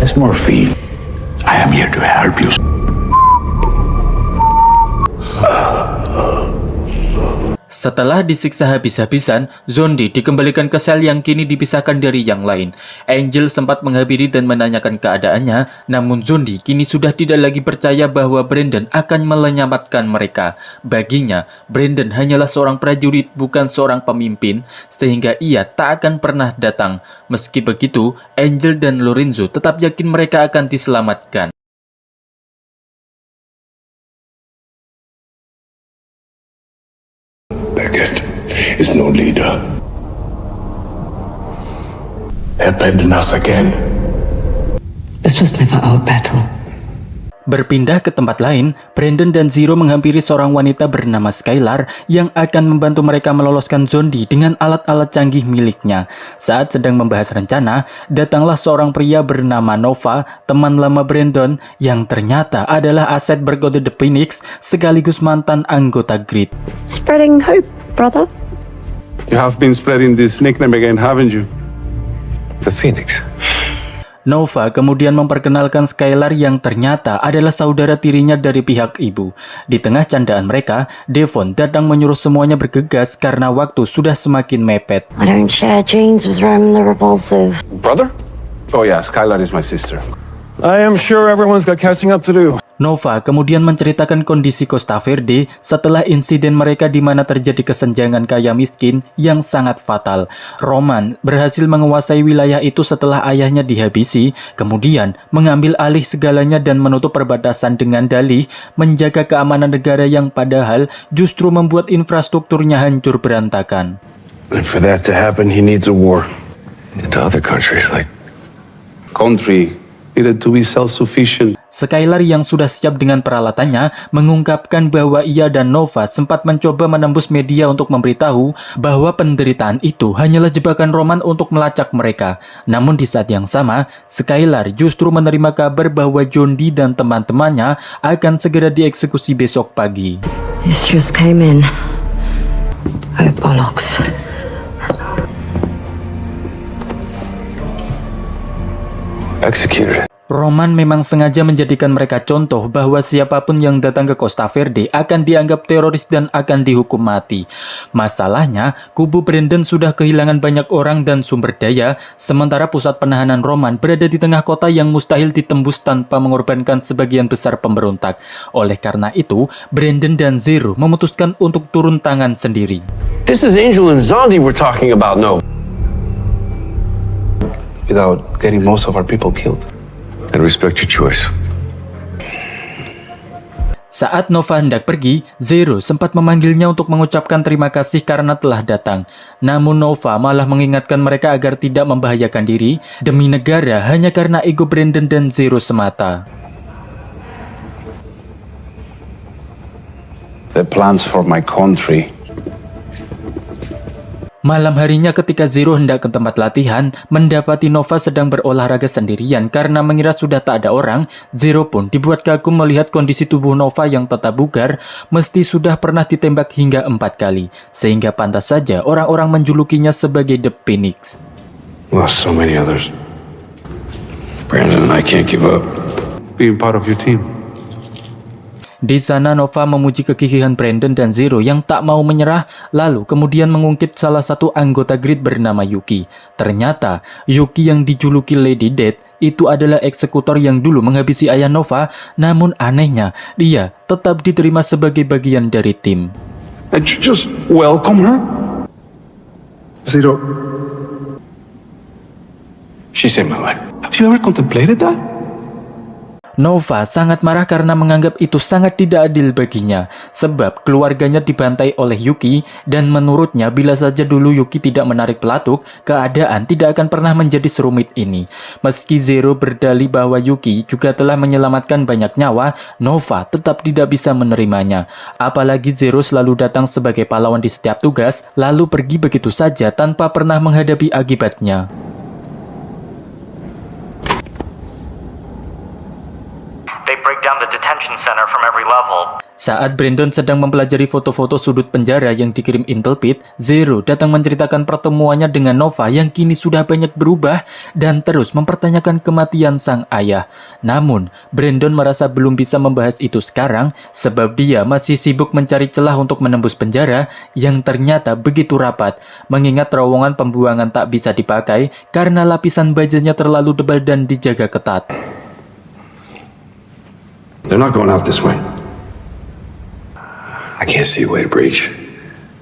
It's Morphine. I am here to help you. Setelah disiksa habis-habisan, Zondi dikembalikan ke sel yang kini dipisahkan dari yang lain. Angel sempat menghampiri dan menanyakan keadaannya, namun Zondi kini sudah tidak lagi percaya bahwa Brandon akan menyelamatkan mereka. Baginya, Brandon hanyalah seorang prajurit, bukan seorang pemimpin, sehingga ia tak akan pernah datang. Meski begitu, Angel dan Lorenzo tetap yakin mereka akan diselamatkan. Beckett is no leader. Abandon us again. This was never our battle. Berpindah ke tempat lain, Brandon dan Zero menghampiri seorang wanita bernama Skylar yang akan membantu mereka meloloskan Zondi dengan alat-alat canggih miliknya. Saat sedang membahas rencana, datanglah seorang pria bernama Nova, teman lama Brandon, yang ternyata adalah aset berkode The Phoenix sekaligus mantan anggota Grid. Spreading hope, brother. You have been spreading this nickname again, haven't you? The Phoenix. Nova kemudian memperkenalkan Skylar yang ternyata adalah saudara tirinya dari pihak ibu. Di tengah candaan mereka, Devon datang menyuruh semuanya bergegas karena waktu sudah semakin mepet. I don't share genes with Roman the Repulsive. Brother? Oh yeah, Skylar is my sister. I am sure everyone's got catching up to do. Nova kemudian menceritakan kondisi Costa Verde setelah insiden mereka di mana terjadi kesenjangan kaya miskin yang sangat fatal. Roman berhasil menguasai wilayah itu setelah ayahnya dihabisi, kemudian mengambil alih segalanya dan menutup perbatasan dengan dalih menjaga keamanan negara yang padahal justru membuat infrastrukturnya hancur berantakan. And for that to happen, he needs a war. Into other countries like... Country needed to be self-sufficient. Skylar yang sudah siap dengan peralatannya mengungkapkan bahwa ia dan Nova sempat mencoba menembus media untuk memberitahu bahwa penderitaan itu hanyalah jebakan Roman untuk melacak mereka. Namun di saat yang sama, Skylar justru menerima kabar bahwa John Dee dan teman-temannya akan segera dieksekusi besok pagi. This just came in. Oh, bollocks. executed. Roman memang sengaja menjadikan mereka contoh bahwa siapapun yang datang ke Costa Verde akan dianggap teroris dan akan dihukum mati. Masalahnya, kubu Brandon sudah kehilangan banyak orang dan sumber daya, sementara pusat penahanan Roman berada di tengah kota yang mustahil ditembus tanpa mengorbankan sebagian besar pemberontak. Oleh karena itu, Brandon dan Zero memutuskan untuk turun tangan sendiri. This is Angel and Zondi we're talking about, no? Without getting most of our people killed. I respect your choice. Saat Nova hendak pergi, Zero sempat memanggilnya untuk mengucapkan terima kasih karena telah datang. Namun Nova malah mengingatkan mereka agar tidak membahayakan diri demi negara hanya karena ego Brandon dan Zero semata. The plans for my country. Malam harinya ketika Zero hendak ke tempat latihan, mendapati Nova sedang berolahraga sendirian karena mengira sudah tak ada orang. Zero pun dibuat kagum melihat kondisi tubuh Nova yang tetap bugar, mesti sudah pernah ditembak hingga 4 kali. Sehingga pantas saja orang-orang menjulukinya sebagai The Phoenix. Lost so many others. Brandon and I can't give up. Being part of your team. Di sana Nova memuji kegigihan Brandon dan Zero yang tak mau menyerah, lalu kemudian mengungkit salah satu anggota Grid bernama Yuki. Ternyata Yuki yang dijuluki Lady Death itu adalah eksekutor yang dulu menghabisi ayah Nova, namun anehnya dia tetap diterima sebagai bagian dari tim. And you just welcome her? Zero. She saved my life. Have you ever contemplated that? Nova sangat marah karena menganggap itu sangat tidak adil baginya, sebab keluarganya dibantai oleh Yuki, dan menurutnya bila saja dulu Yuki tidak menarik pelatuk, keadaan tidak akan pernah menjadi serumit ini. Meski Zero berdalih bahwa Yuki juga telah menyelamatkan banyak nyawa, Nova tetap tidak bisa menerimanya. Apalagi Zero selalu datang sebagai pahlawan di setiap tugas, lalu pergi begitu saja tanpa pernah menghadapi akibatnya. They break down the detention center from every level. Saat Brandon sedang mempelajari foto-foto sudut penjara yang dikirim Intel Pit, Zero datang menceritakan pertemuannya dengan Nova yang kini sudah banyak berubah dan terus mempertanyakan kematian sang ayah. Namun, Brandon merasa belum bisa membahas itu sekarang sebab dia masih sibuk mencari celah untuk menembus penjara yang ternyata begitu rapat, mengingat terowongan pembuangan tak bisa dipakai karena lapisan bajanya terlalu tebal dan dijaga ketat. They're not going out this way. I can't see a way to breach.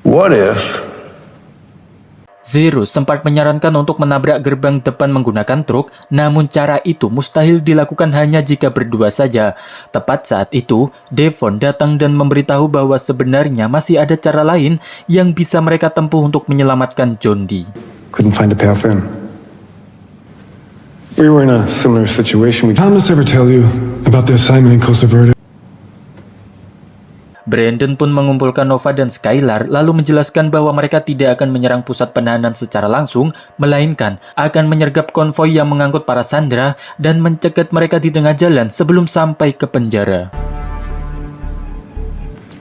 What if... Zero sempat menyarankan untuk menabrak gerbang depan menggunakan truk, namun cara itu mustahil dilakukan hanya jika berdua saja. Tepat saat itu, Devon datang dan memberitahu bahwa sebenarnya masih ada cara lain yang bisa mereka tempuh untuk menyelamatkan John Dee. Couldn't find a path in. We were in a similar situation. Thomas ever tell you about the assignment in Costa Verde? Brandon pun mengumpulkan Nova dan Skylar lalu menjelaskan bahwa mereka tidak akan menyerang pusat penahanan secara langsung, melainkan akan menyergap konvoi yang mengangkut para sandera dan mencegat mereka di tengah jalan sebelum sampai ke penjara.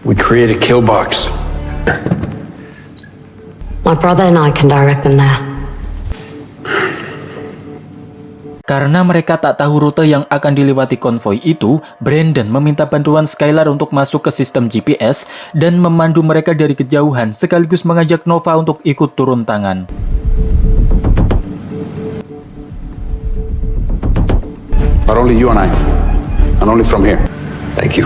We create a kill box. My brother and I can direct them there. Karena mereka tak tahu rute yang akan dilewati konvoi itu, Brandon meminta bantuan Skylar untuk masuk ke sistem GPS dan memandu mereka dari kejauhan sekaligus mengajak Nova untuk ikut turun tangan. But only you and I. And only from here. Thank you.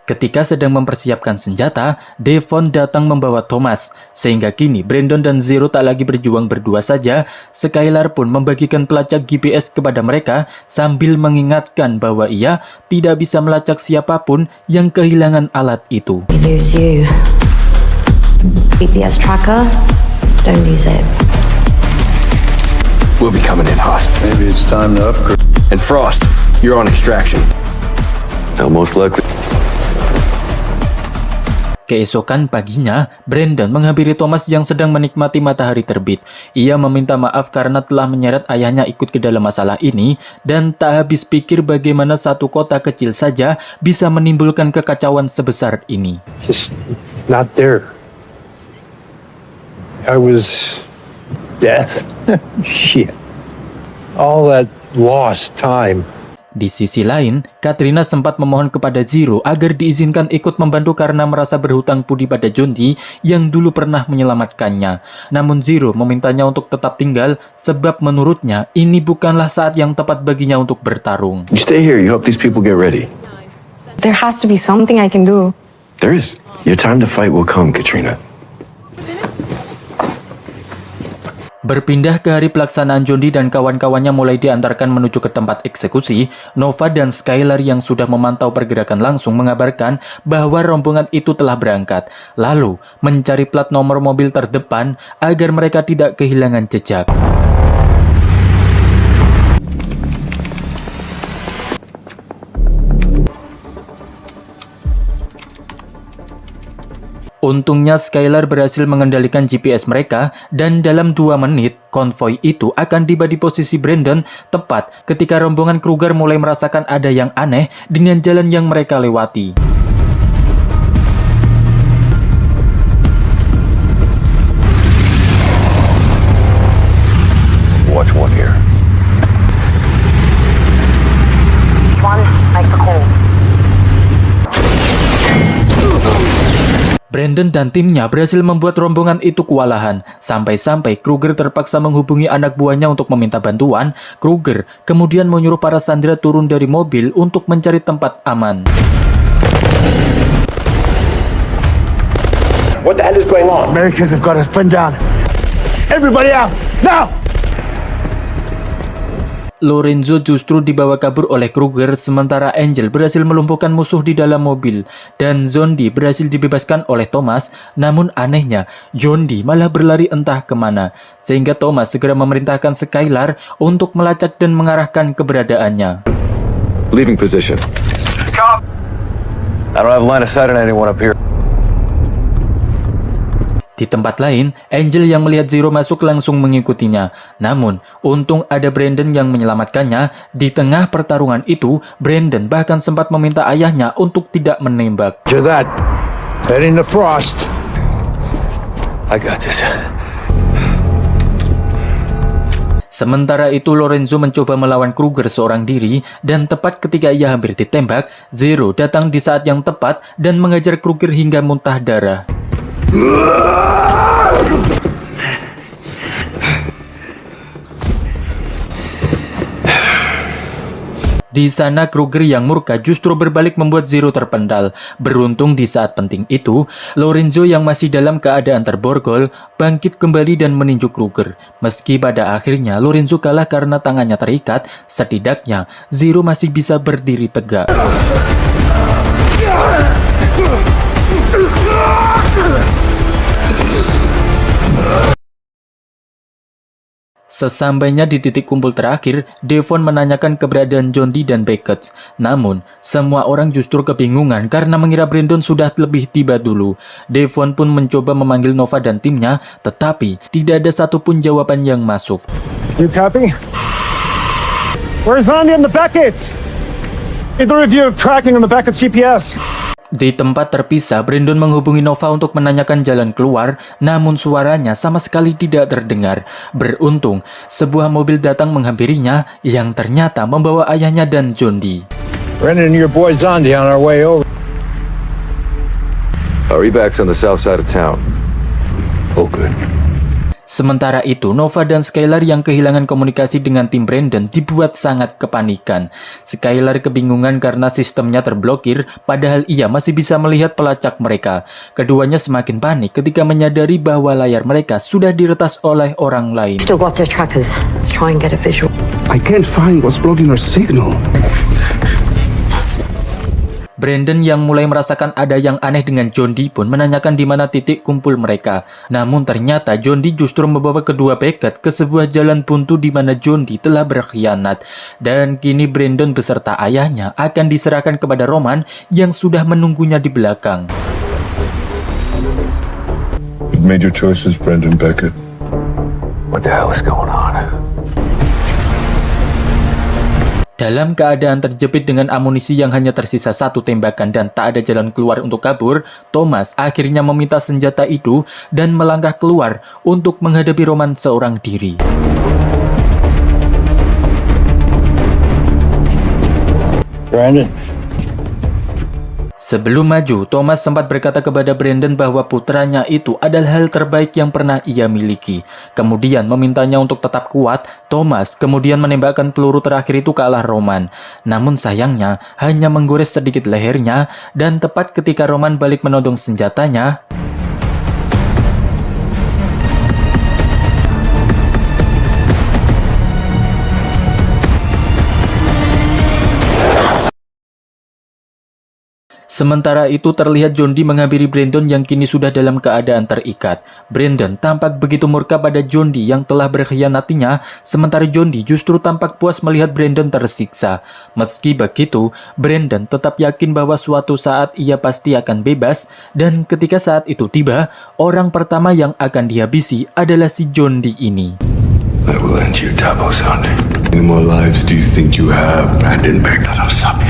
Ketika sedang mempersiapkan senjata, Devon datang membawa Thomas, sehingga kini Brandon dan Zero tak lagi berjuang berdua saja. Skylar pun membagikan pelacak GPS kepada mereka sambil mengingatkan bahwa ia tidak bisa melacak siapapun yang kehilangan alat itu. We lose you. GPS tracker, don't lose it. We'll be coming in hot. Maybe it's time to upgrade. And Frost, you're on extraction. Now most likely... Keesokan paginya, Brandon menghampiri Thomas yang sedang menikmati matahari terbit. Ia meminta maaf karena telah menyeret ayahnya ikut ke dalam masalah ini dan tak habis pikir bagaimana satu kota kecil saja bisa menimbulkan kekacauan sebesar ini. Just not there. I was death. Shit. All that lost time. Di sisi lain, Katrina sempat memohon kepada Zero agar diizinkan ikut membantu karena merasa berhutang budi pada John Dee yang dulu pernah menyelamatkannya. Namun Zero memintanya untuk tetap tinggal sebab menurutnya ini bukanlah saat yang tepat baginya untuk bertarung. You stay here, you help these people get ready. There has to be something I can do. There is. Your time to fight will come, Katrina. Berpindah ke hari pelaksanaan, John Dee dan kawan-kawannya mulai diantarkan menuju ke tempat eksekusi. Nova dan Skylar yang sudah memantau pergerakan langsung mengabarkan bahwa rombongan itu telah berangkat, lalu mencari plat nomor mobil terdepan agar mereka tidak kehilangan jejak. Untungnya Skylar berhasil mengendalikan GPS mereka dan dalam 2 menit konvoi itu akan tiba di posisi Brandon tepat ketika rombongan Kruger mulai merasakan ada yang aneh dengan jalan yang mereka lewati. Watch one here. One, make the call. Brandon dan timnya berhasil membuat rombongan itu kewalahan, sampai-sampai Kruger terpaksa menghubungi anak buahnya untuk meminta bantuan. Kruger kemudian menyuruh para sandera turun dari mobil untuk mencari tempat aman. What the hell is going on? Americans have got us pinned down. Everybody out, now! Lorenzo justru dibawa kabur oleh Kruger, sementara Angel berhasil melumpuhkan musuh di dalam mobil, dan John Dee berhasil dibebaskan oleh Thomas. Namun anehnya, John Dee malah berlari entah kemana, sehingga Thomas segera memerintahkan Skylar untuk melacak dan mengarahkan keberadaannya. Leaving position. I don't have line of sight on anyone up here. Di tempat lain, Angel yang melihat Zero masuk langsung mengikutinya. Namun, untung ada Brandon yang menyelamatkannya. Di tengah pertarungan itu, Brandon bahkan sempat meminta ayahnya untuk tidak menembak. To that. Head in the frost. I got this. Sementara itu, Lorenzo mencoba melawan Kruger seorang diri, dan tepat ketika ia hampir ditembak, Zero datang di saat yang tepat dan mengajar Kruger hingga muntah darah. Di sana Kruger yang murka justru berbalik membuat Zero terpendal. Beruntung di saat penting itu, Lorenzo yang masih dalam keadaan terborgol bangkit kembali dan meninju Kruger. Meski pada akhirnya Lorenzo kalah karena tangannya terikat, setidaknya Zero masih bisa berdiri tegak. Sesampainya di titik kumpul terakhir, Devon menanyakan keberadaan John Dee dan Beckett. Namun, semua orang justru kebingungan karena mengira Brandon sudah lebih tiba dulu. Devon pun mencoba memanggil Nova dan timnya, tetapi tidak ada satupun jawaban yang masuk. You copy? Where's Andy and the Beckett's? Either of you have tracking on the Beckett's GPS? Di tempat terpisah, Brandon menghubungi Nova untuk menanyakan jalan keluar, namun suaranya sama sekali tidak terdengar. Beruntung, sebuah mobil datang menghampirinya yang ternyata membawa ayahnya dan John Dee. Brendan and your boy Zondi on our way over. Our evac's on the south side of town. Oh, good. Sementara itu, Nova dan Skylar yang kehilangan komunikasi dengan tim Brandon dibuat sangat kepanikan. Skylar kebingungan karena sistemnya terblokir, padahal ia masih bisa melihat pelacak mereka. Keduanya semakin panik ketika menyadari bahwa layar mereka sudah diretas oleh orang lain. Still got their trackers. Let's try and get a visual. I can't find what's blocking our signal. Brandon yang mulai merasakan ada yang aneh dengan John Dee pun menanyakan di mana titik kumpul mereka. Namun ternyata John Dee justru membawa kedua Beckett ke sebuah jalan buntu di mana John Dee telah berkhianat. Dan kini Brandon beserta ayahnya akan diserahkan kepada Roman yang sudah menunggunya di belakang. You've made your choices, Brandon Beckett. What the hell is going on? Dalam keadaan terjepit dengan amunisi yang hanya tersisa satu tembakan dan tak ada jalan keluar untuk kabur, Thomas akhirnya meminta senjata itu dan melangkah keluar untuk menghadapi Roman seorang diri. Brandon. Sebelum maju, Thomas sempat berkata kepada Brandon bahwa putranya itu adalah hal terbaik yang pernah ia miliki. Kemudian memintanya untuk tetap kuat. Thomas kemudian menembakkan peluru terakhir itu ke arah Roman. Namun sayangnya hanya menggores sedikit lehernya, dan tepat ketika Roman balik menodong senjatanya, sementara itu terlihat John Dee menghampiri Brandon yang kini sudah dalam keadaan terikat. Brandon tampak begitu murka pada John Dee yang telah berkhianatinya, sementara John Dee justru tampak puas melihat Brandon tersiksa. Meski begitu, Brandon tetap yakin bahwa suatu saat ia pasti akan bebas, dan ketika saat itu tiba, orang pertama yang akan dihabisi adalah si John Dee ini. I will end you, Tabo Zondi. How many more lives do you think you have, Brandon Beckett? I'll stop you.